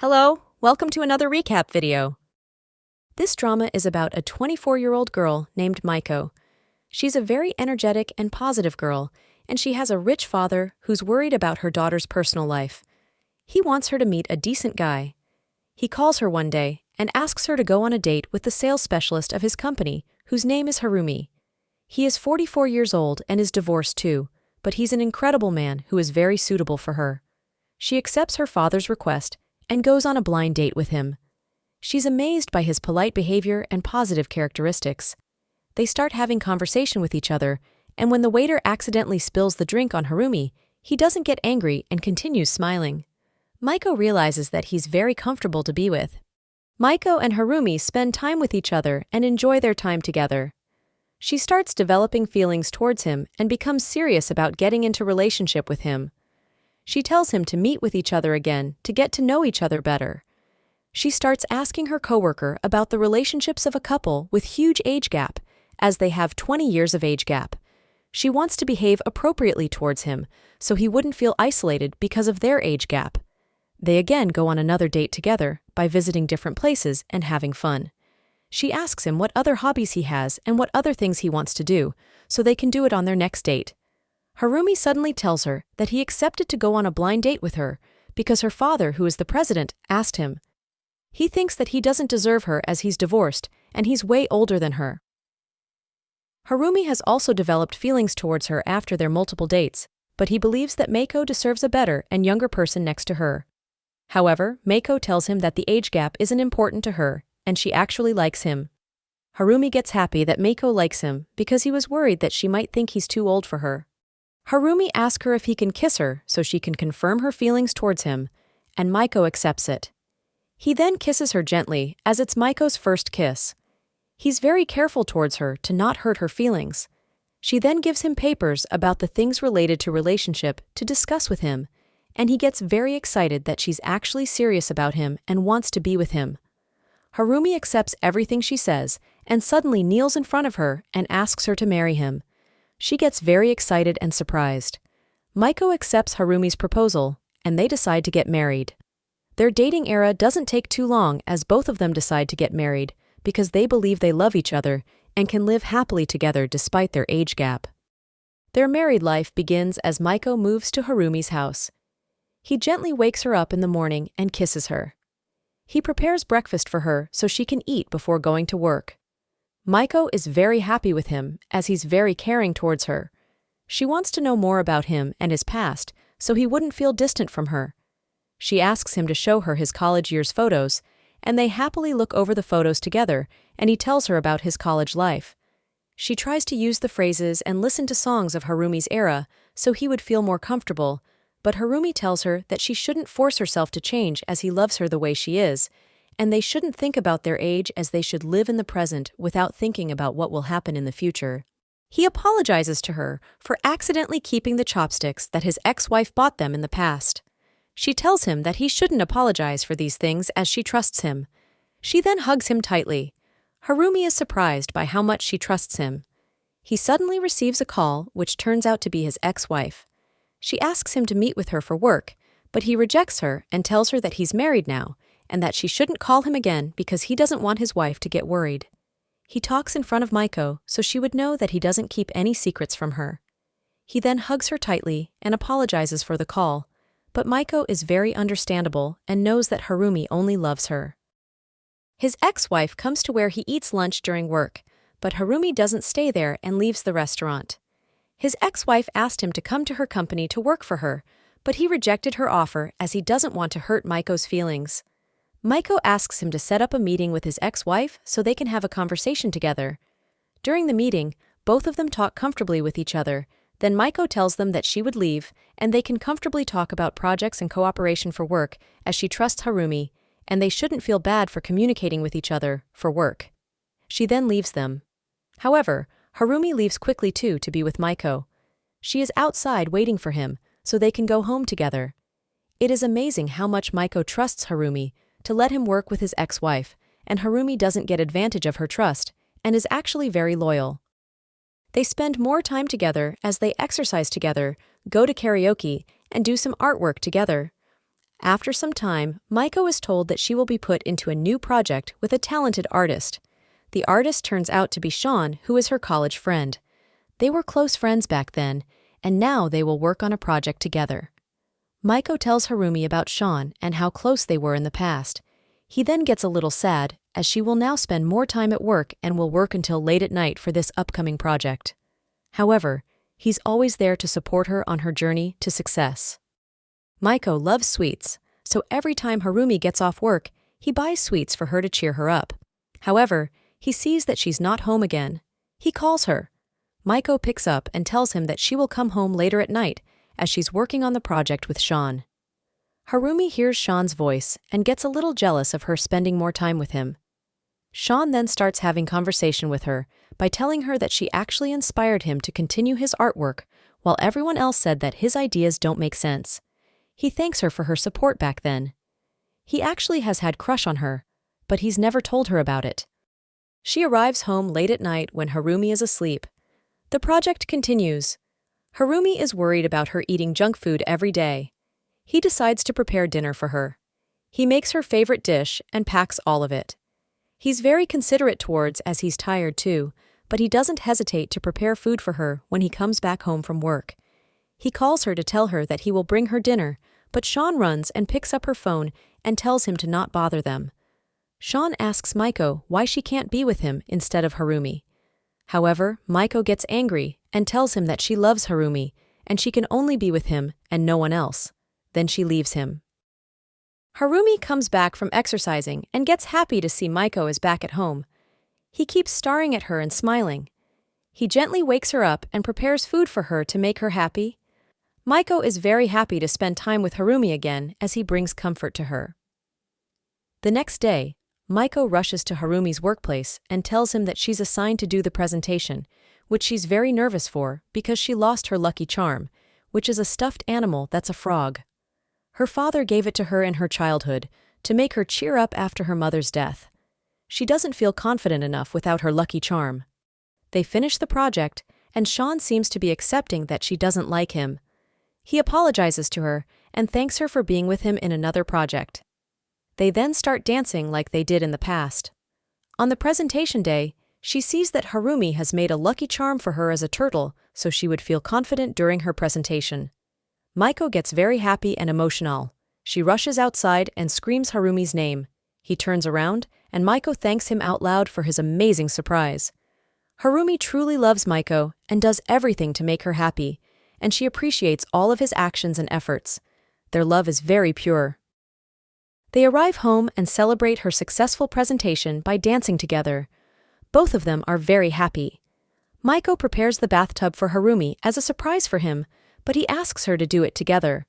Hello, welcome to another recap video. This drama is about a 24-year-old girl named Maiko. She's a very energetic and positive girl, and she has a rich father who's worried about her daughter's personal life. He wants her to meet a decent guy. He calls her one day and asks her to go on a date with the sales specialist of his company, whose name is Harumi. He is 44 years old and is divorced too, but he's an incredible man who is very suitable for her. She accepts her father's request and goes on a blind date with him. She's amazed by his polite behavior and positive characteristics. They start having conversation with each other, and when the waiter accidentally spills the drink on Harumi, he doesn't get angry and continues smiling. Maiko realizes that he's very comfortable to be with. Maiko and Harumi spend time with each other and enjoy their time together. She starts developing feelings towards him and becomes serious about getting into relationship with him. She tells him to meet with each other again to get to know each other better. She starts asking her coworker about the relationships of a couple with huge age gap, as they have 20 years of age gap. She wants to behave appropriately towards him, so he wouldn't feel isolated because of their age gap. They again go on another date together by visiting different places and having fun. She asks him what other hobbies he has and what other things he wants to do, so they can do it on their next date. Harumi suddenly tells her that he accepted to go on a blind date with her because her father, who is the president, asked him. He thinks that he doesn't deserve her as he's divorced and he's way older than her. Harumi has also developed feelings towards her after their multiple dates, but he believes that Maiko deserves a better and younger person next to her. However, Maiko tells him that the age gap isn't important to her and she actually likes him. Harumi gets happy that Maiko likes him because he was worried that she might think he's too old for her. Harumi asks her if he can kiss her so she can confirm her feelings towards him, and Maiko accepts it. He then kisses her gently as it's Maiko's first kiss. He's very careful towards her to not hurt her feelings. She then gives him papers about the things related to relationship to discuss with him, and he gets very excited that she's actually serious about him and wants to be with him. Harumi accepts everything she says and suddenly kneels in front of her and asks her to marry him. She gets very excited and surprised. Maiko accepts Harumi's proposal, and they decide to get married. Their dating era doesn't take too long as both of them decide to get married because they believe they love each other and can live happily together despite their age gap. Their married life begins as Maiko moves to Harumi's house. He gently wakes her up in the morning and kisses her. He prepares breakfast for her so she can eat before going to work. Maiko is very happy with him as he's very caring towards her. She wants to know more about him and his past so he wouldn't feel distant from her. She asks him to show her his college years photos, and they happily look over the photos together, and he tells her about his college life. She tries to use the phrases and listen to songs of Harumi's era so he would feel more comfortable, but Harumi tells her that she shouldn't force herself to change as he loves her the way she is, and they shouldn't think about their age as they should live in the present without thinking about what will happen in the future. He apologizes to her for accidentally keeping the chopsticks that his ex-wife bought them in the past. She tells him that he shouldn't apologize for these things as she trusts him. She then hugs him tightly. Harumi is surprised by how much she trusts him. He suddenly receives a call which turns out to be his ex-wife. She asks him to meet with her for work, but he rejects her and tells her that he's married now, and that she shouldn't call him again because he doesn't want his wife to get worried. He talks in front of Maiko so she would know that he doesn't keep any secrets from her. He then hugs her tightly and apologizes for the call, but Maiko is very understandable and knows that Harumi only loves her. His ex-wife comes to where he eats lunch during work, but Harumi doesn't stay there and leaves the restaurant. His ex-wife asked him to come to her company to work for her, but he rejected her offer as he doesn't want to hurt Maiko's feelings. Maiko asks him to set up a meeting with his ex-wife so they can have a conversation together. During the meeting, both of them talk comfortably with each other. Then Maiko tells them that she would leave, and they can comfortably talk about projects and cooperation for work as she trusts Harumi, and they shouldn't feel bad for communicating with each other for work. She then leaves them. However, Harumi leaves quickly too to be with Maiko. She is outside waiting for him so they can go home together. It is amazing how much Maiko trusts Harumi to let him work with his ex-wife, and Harumi doesn't get advantage of her trust and is actually very loyal. They spend more time together as they exercise together, go to karaoke, and do some artwork together. After some time, Maiko is told that she will be put into a new project with a talented artist. The artist turns out to be Sean, who is her college friend. They were close friends back then, and now they will work on a project together. Maiko tells Harumi about Sean and how close they were in the past. He then gets a little sad, as she will now spend more time at work and will work until late at night for this upcoming project. However, he's always there to support her on her journey to success. Maiko loves sweets, so every time Harumi gets off work, he buys sweets for her to cheer her up. However, he sees that she's not home again. He calls her. Maiko picks up and tells him that she will come home later at night as she's working on the project with Sean. Harumi hears Sean's voice and gets a little jealous of her spending more time with him. Sean then starts having conversation with her by telling her that she actually inspired him to continue his artwork while everyone else said that his ideas don't make sense. He thanks her for her support back then. He actually has had crush on her, but he's never told her about it. She arrives home late at night when Harumi is asleep. The project continues. Harumi is worried about her eating junk food every day. He decides to prepare dinner for her. He makes her favorite dish and packs all of it. He's very considerate towards as he's tired too, but he doesn't hesitate to prepare food for her when he comes back home from work. He calls her to tell her that he will bring her dinner, but Sean runs and picks up her phone and tells him to not bother them. Sean asks Maiko why she can't be with him instead of Harumi. However, Maiko gets angry and tells him that she loves Harumi and she can only be with him and no one else. Then she leaves him. Harumi comes back from exercising and gets happy to see Maiko is back at home. He keeps staring at her and smiling. He gently wakes her up and prepares food for her to make her happy. Maiko is very happy to spend time with Harumi again as he brings comfort to her. The next day, Maiko rushes to Harumi's workplace and tells him that she's assigned to do the presentation, which she's very nervous for because she lost her lucky charm, which is a stuffed animal that's a frog. Her father gave it to her in her childhood to make her cheer up after her mother's death. She doesn't feel confident enough without her lucky charm. They finish the project, and Sean seems to be accepting that she doesn't like him. He apologizes to her and thanks her for being with him in another project. They then start dancing like they did in the past. On the presentation day, she sees that Harumi has made a lucky charm for her as a turtle so she would feel confident during her presentation. Maiko gets very happy and emotional. She rushes outside and screams Harumi's name. He turns around, and Maiko thanks him out loud for his amazing surprise. Harumi truly loves Maiko and does everything to make her happy, and she appreciates all of his actions and efforts. Their love is very pure. They arrive home and celebrate her successful presentation by dancing together. Both of them are very happy. Maiko prepares the bathtub for Harumi as a surprise for him, but he asks her to do it together.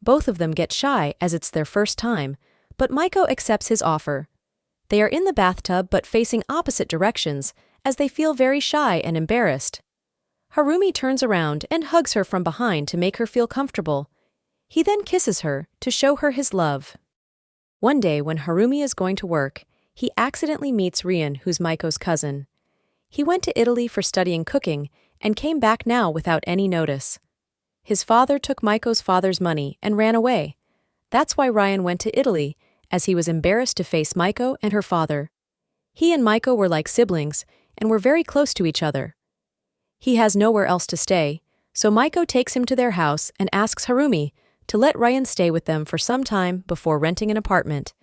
Both of them get shy as it's their first time, but Maiko accepts his offer. They are in the bathtub but facing opposite directions as they feel very shy and embarrassed. Harumi turns around and hugs her from behind to make her feel comfortable. He then kisses her to show her his love. One day when Harumi is going to work, he accidentally meets Rion, who's Maiko's cousin. He went to Italy for studying cooking and came back now without any notice. His father took Maiko's father's money and ran away. That's why Rion went to Italy, as he was embarrassed to face Maiko and her father. He and Maiko were like siblings and were very close to each other. He has nowhere else to stay, so Maiko takes him to their house and asks Harumi to let Rion stay with them for some time before renting an apartment.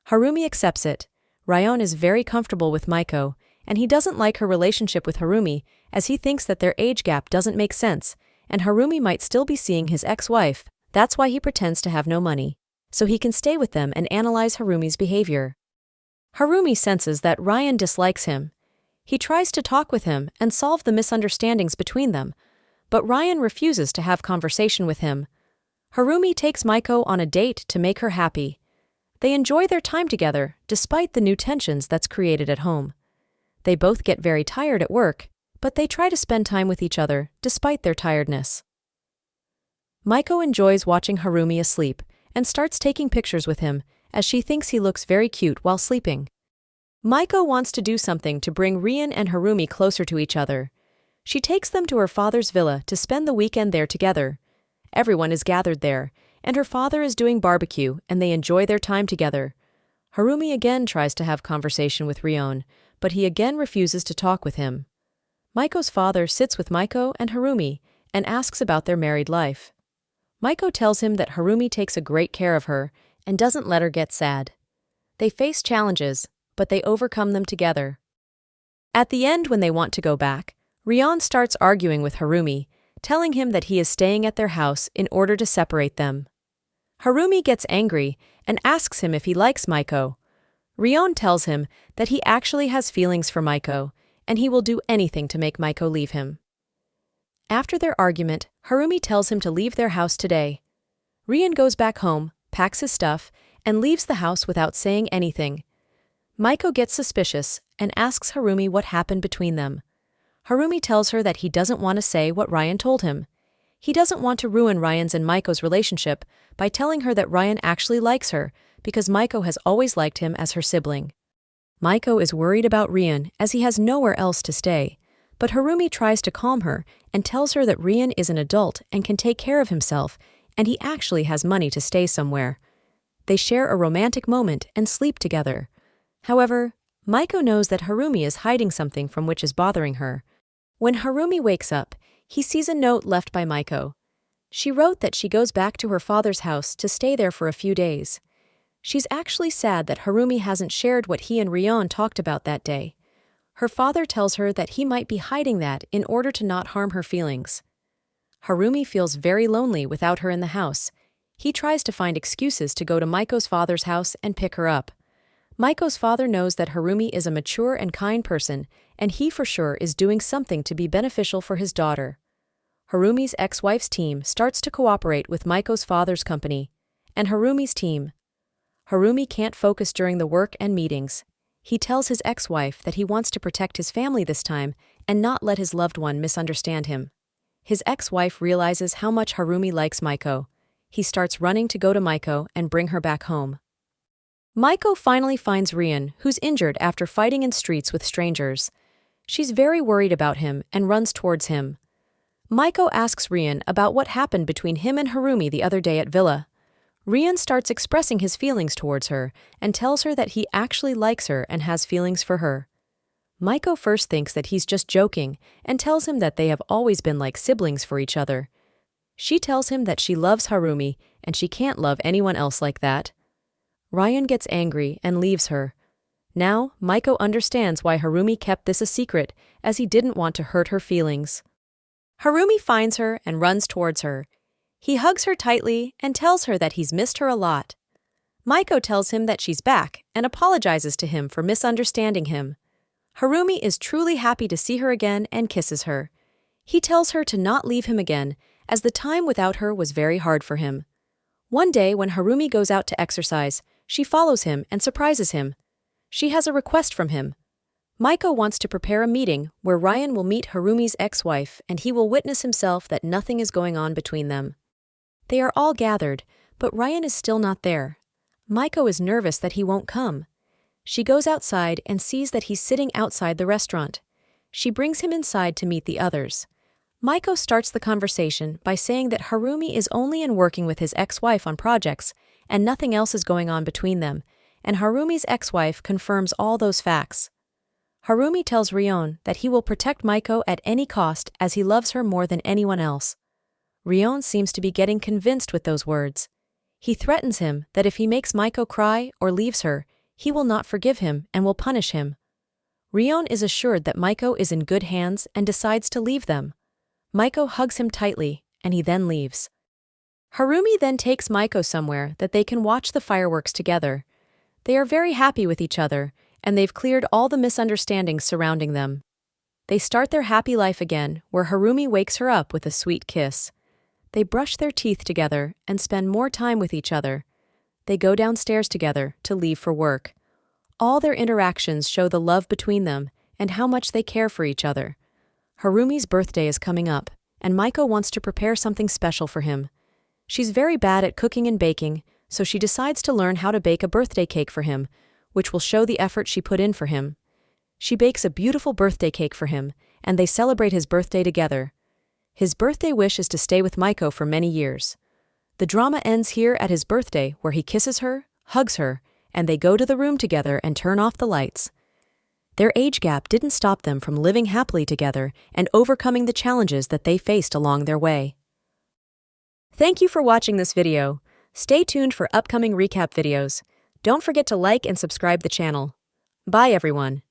Harumi accepts it. Rion is very comfortable with Maiko, and he doesn't like her relationship with Harumi as he thinks that their age gap doesn't make sense, and Harumi might still be seeing his ex-wife. That's why he pretends to have no money, so he can stay with them and analyze Harumi's behavior. Harumi senses that Rion dislikes him. He tries to talk with him and solve the misunderstandings between them, but Rion refuses to have conversation with him. Harumi takes Maiko on a date to make her happy. They enjoy their time together despite the new tensions that's created at home. They both get very tired at work, but they try to spend time with each other despite their tiredness. Maiko enjoys watching Harumi asleep and starts taking pictures with him as she thinks he looks very cute while sleeping. Maiko wants to do something to bring Rion and Harumi closer to each other. She takes them to her father's villa to spend the weekend there together. Everyone is gathered there, and her father is doing barbecue, and they enjoy their time together. Harumi again tries to have conversation with Rion, but he again refuses to talk with him. Maiko's father sits with Maiko and Harumi and asks about their married life. Maiko tells him that Harumi takes a great care of her and doesn't let her get sad. They face challenges, but they overcome them together. At the end, when they want to go back, Rion starts arguing with Harumi, telling him that he is staying at their house in order to separate them. Harumi gets angry and asks him if he likes Maiko. Rion tells him that he actually has feelings for Maiko, and he will do anything to make Maiko leave him. After their argument, Harumi tells him to leave their house today. Rion goes back home, packs his stuff, and leaves the house without saying anything. Maiko gets suspicious and asks Harumi what happened between them. Harumi tells her that he doesn't want to say what Rion told him. He doesn't want to ruin Rion's and Maiko's relationship by telling her that Rion actually likes her because Maiko has always liked him as her sibling. Maiko is worried about Rion as he has nowhere else to stay, but Harumi tries to calm her and tells her that Rion is an adult and can take care of himself, and he actually has money to stay somewhere. They share a romantic moment and sleep together. However, Maiko knows that Harumi is hiding something from which is bothering her. When Harumi wakes up, he sees a note left by Maiko. She wrote that she goes back to her father's house to stay there for a few days. She's actually sad that Harumi hasn't shared what he and Rion talked about that day. Her father tells her that he might be hiding that in order to not harm her feelings. Harumi feels very lonely without her in the house. He tries to find excuses to go to Maiko's father's house and pick her up. Maiko's father knows that Harumi is a mature and kind person, and he for sure is doing something to be beneficial for his daughter. Harumi's ex-wife's team starts to cooperate with Maiko's father's company, and Harumi's team. Harumi can't focus during the work and meetings. He tells his ex-wife that he wants to protect his family this time and not let his loved one misunderstand him. His ex-wife realizes how much Harumi likes Maiko. He starts running to go to Maiko and bring her back home. Maiko finally finds Rion, who's injured after fighting in streets with strangers. She's very worried about him and runs towards him. Maiko asks Rion about what happened between him and Harumi the other day at Villa. Rion starts expressing his feelings towards her and tells her that he actually likes her and has feelings for her. Maiko first thinks that he's just joking and tells him that they have always been like siblings for each other. She tells him that she loves Harumi and she can't love anyone else like that. Rion gets angry and leaves her. Now, Maiko understands why Harumi kept this a secret, as he didn't want to hurt her feelings. Harumi finds her and runs towards her. He hugs her tightly and tells her that he's missed her a lot. Maiko tells him that she's back and apologizes to him for misunderstanding him. Harumi is truly happy to see her again and kisses her. He tells her to not leave him again, as the time without her was very hard for him. One day when Harumi goes out to exercise, she follows him and surprises him. She has a request from him. Maiko wants to prepare a meeting where Rion will meet Harumi's ex-wife and he will witness himself that nothing is going on between them. They are all gathered, but Rion is still not there. Maiko is nervous that he won't come. She goes outside and sees that he's sitting outside the restaurant. She brings him inside to meet the others. Maiko starts the conversation by saying that Harumi is only in working with his ex-wife on projects and nothing else is going on between them, and Harumi's ex-wife confirms all those facts. Harumi tells Rion that he will protect Maiko at any cost as he loves her more than anyone else. Rion seems to be getting convinced with those words. He threatens him that if he makes Maiko cry or leaves her, he will not forgive him and will punish him. Rion is assured that Maiko is in good hands and decides to leave them. Maiko hugs him tightly, and he then leaves. Harumi then takes Maiko somewhere that they can watch the fireworks together. They are very happy with each other, and they've cleared all the misunderstandings surrounding them. They start their happy life again, where Harumi wakes her up with a sweet kiss. They brush their teeth together and spend more time with each other. They go downstairs together to leave for work. All their interactions show the love between them and how much they care for each other. Harumi's birthday is coming up, and Maiko wants to prepare something special for him. She's very bad at cooking and baking, so she decides to learn how to bake a birthday cake for him, which will show the effort she put in for him. She bakes a beautiful birthday cake for him, and they celebrate his birthday together. His birthday wish is to stay with Maiko for many years. The drama ends here at his birthday, where he kisses her, hugs her, and they go to the room together and turn off the lights. Their age gap didn't stop them from living happily together and overcoming the challenges that they faced along their way. Thank you for watching this video. Stay tuned for upcoming recap videos. Don't forget to like and subscribe the channel. Bye everyone.